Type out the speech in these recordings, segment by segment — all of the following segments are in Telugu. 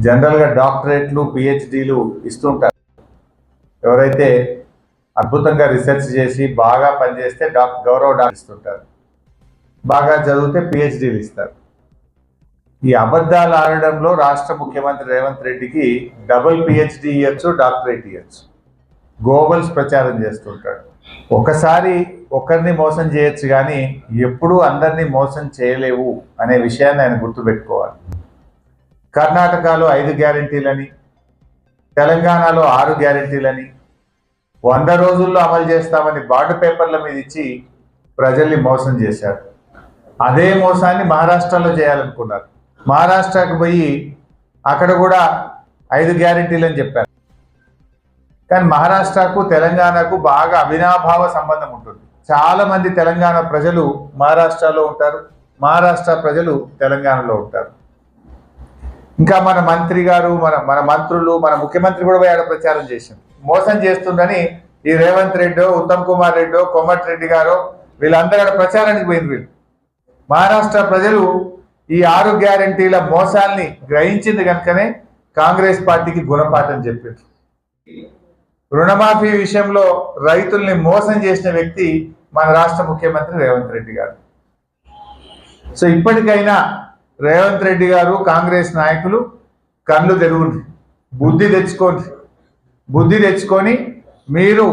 జనరల్గా డాక్టరేట్లు పిహెచ్డీలు ఇస్తుంటారు. ఎవరైతే అద్భుతంగా రీసెర్చ్ చేసి బాగా పనిచేస్తే గౌరవ డాక్టర్ ఇస్తుంటారు, బాగా చదివితే పిహెచ్డీలు ఇస్తారు. ఈ అబద్ధాలు ఆడడంలో రాష్ట్ర ముఖ్యమంత్రి రేవంత్ రెడ్డికి డబుల్ పిహెచ్డీ ఇవ్వచ్చు, డాక్టరేట్ ఇవ్వచ్చు. గోబల్స్ ప్రచారం చేస్తుంటాడు. ఒకసారి ఒకరిని మోసం చేయొచ్చు కానీ ఎప్పుడూ అందరినీ మోసం చేయలేవు అనే విషయాన్ని ఆయన గుర్తుపెట్టుకోవాలి. కర్ణాటకలో 5 గ్యారెంటీలని, తెలంగాణలో 6 గ్యారెంటీలని 100 రోజుల్లో అమలు చేస్తామని బాండ్ పేపర్ల మీద ఇచ్చి ప్రజల్ని మోసం చేశారు. అదే మోసాన్ని మహారాష్ట్రలో చేయాలనుకున్నారు. మహారాష్ట్రకు పోయి అక్కడ కూడా 5 గ్యారెంటీలని చెప్పారు. కానీ మహారాష్ట్రకు తెలంగాణకు బాగా అవినాభావ సంబంధం ఉంటుంది. చాలా మంది తెలంగాణ ప్రజలు మహారాష్ట్రలో ఉంటారు, మహారాష్ట్ర ప్రజలు తెలంగాణలో ఉంటారు. ఇంకా మన మంత్రి గారు, మన మంత్రులు, మన ముఖ్యమంత్రి కూడా ఆడ ప్రచారం చేసింది. మోసం చేస్తుందని ఈ రేవంత్ రెడ్డో, ఉత్తమ్ కుమార్ రెడ్డో, కోమటిరెడ్డి గారో వీళ్ళందరూ ప్రచారానికి పోయింది. వీళ్ళు మహారాష్ట్ర ప్రజలు ఈ 6 గ్యారెంటీల మోసాల్ని గ్రహించింది కనుకనే కాంగ్రెస్ పార్టీకి గుణపాఠం చెప్పారు. రుణమాఫీ విషయంలో రైతుల్ని మోసం చేసిన వ్యక్తి మన రాష్ట్ర ముఖ్యమంత్రి రేవంత్ రెడ్డి గారు. సో ఇప్పటికైనా రేవంత్ రెడ్డి గారు, కాంగ్రెస్ నాయకులు కళ్ళు తెరువుంది, బుద్ధి తెచ్చుకొని మీరు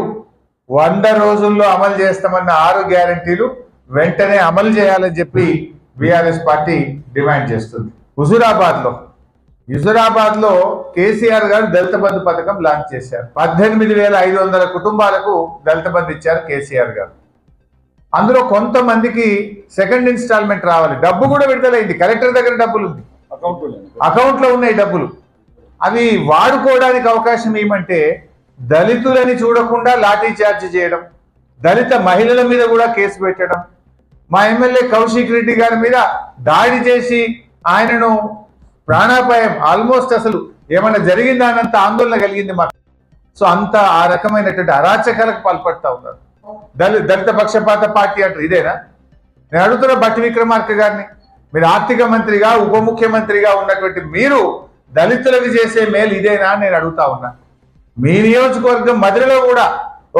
100 రోజుల్లో అమలు చేస్తామన్న 6 గ్యారెంటీలు వెంటనే అమలు చేయాలని చెప్పి బీఆర్ఎస్ పార్టీ డిమాండ్ చేస్తుంది. హుజురాబాద్లో కేసీఆర్ గారు దళిత బంధు పథకం లాంచ్ చేశారు. 18,500 కుటుంబాలకు దళిత బంధు ఇచ్చారు కేసీఆర్ గారు. అందులో కొంతమందికి సెకండ్ ఇన్స్టాల్మెంట్ రావాలి, డబ్బు కూడా విడుదలైంది. కలెక్టర్ దగ్గర డబ్బులు ఉంది, అకౌంట్లో ఉన్నాయి డబ్బులు. అవి వాడుకోవడానికి అవకాశం ఏమంటే దళితులని చూడకుండా లాఠీ చార్జ్ చేయడం, దళిత మహిళల మీద కూడా కేసు పెట్టడం, మా ఎమ్మెల్యే కౌశిక్ రెడ్డి గారి మీద దాడి చేసి ఆయనను ప్రాణాపాయం, ఆల్మోస్ట్ అసలు ఏమైనా జరిగిందా అన్నంత ఆందోళన కలిగింది మాకు. సో అంత ఆ రకమైనటువంటి అరాచకాలకు పాల్పడతా ఉన్నారు. దళిత పక్షపాత పార్టీ అంటారు, ఇదేనా? నేను అడుగుతున్న బట్టి విక్రమార్క గారిని, మీరు ఆర్థిక మంత్రిగా, ఉప ముఖ్యమంత్రిగా ఉన్నటువంటి మీరు దళితులకు చేసే మేలు ఇదేనా నేను అడుగుతా ఉన్నా. మీ నియోజకవర్గం మధురలో కూడా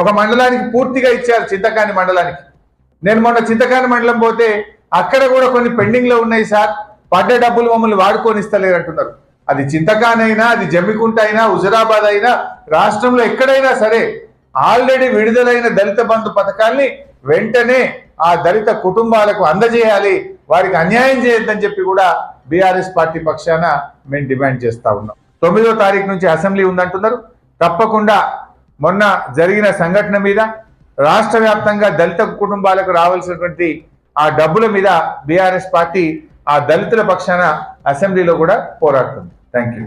ఒక మండలానికి పూర్తిగా ఇచ్చారు, చింతకాని మండలానికి. నేను మొన్న చింతకాని మండలం పోతే అక్కడ కూడా కొన్ని పెండింగ్లో ఉన్నాయి సార్, పడ్డ డబ్బులు మమ్మల్ని వాడుకొని ఇస్తలేరు అంటున్నారు. అది చింతకాని అయినా, అది జమ్మికుంట అయినా, హుజురాబాద్ అయినా, రాష్ట్రంలో ఎక్కడైనా సరే ఆల్రెడీ విడుదలైన దళిత బంధు పథకాల్ని వెంటనే ఆ దళిత కుటుంబాలకు అందజేయాలి, వారికి అన్యాయం చేయొద్దని చెప్పి కూడా బీఆర్ఎస్ పార్టీ పక్షాన మేము డిమాండ్ చేస్తా ఉన్నాం. 9వ తారీఖు నుంచి అసెంబ్లీ ఉందంటున్నారు. తప్పకుండా మొన్న జరిగిన సంఘటన మీద రాష్ట్ర వ్యాప్తంగా దళిత కుటుంబాలకు రావాల్సినటువంటి ఆ డబ్బుల మీద బీఆర్ఎస్ పార్టీ ఆ దళితుల పక్షాన అసెంబ్లీలో కూడా పోరాడుతుంది. Thank you.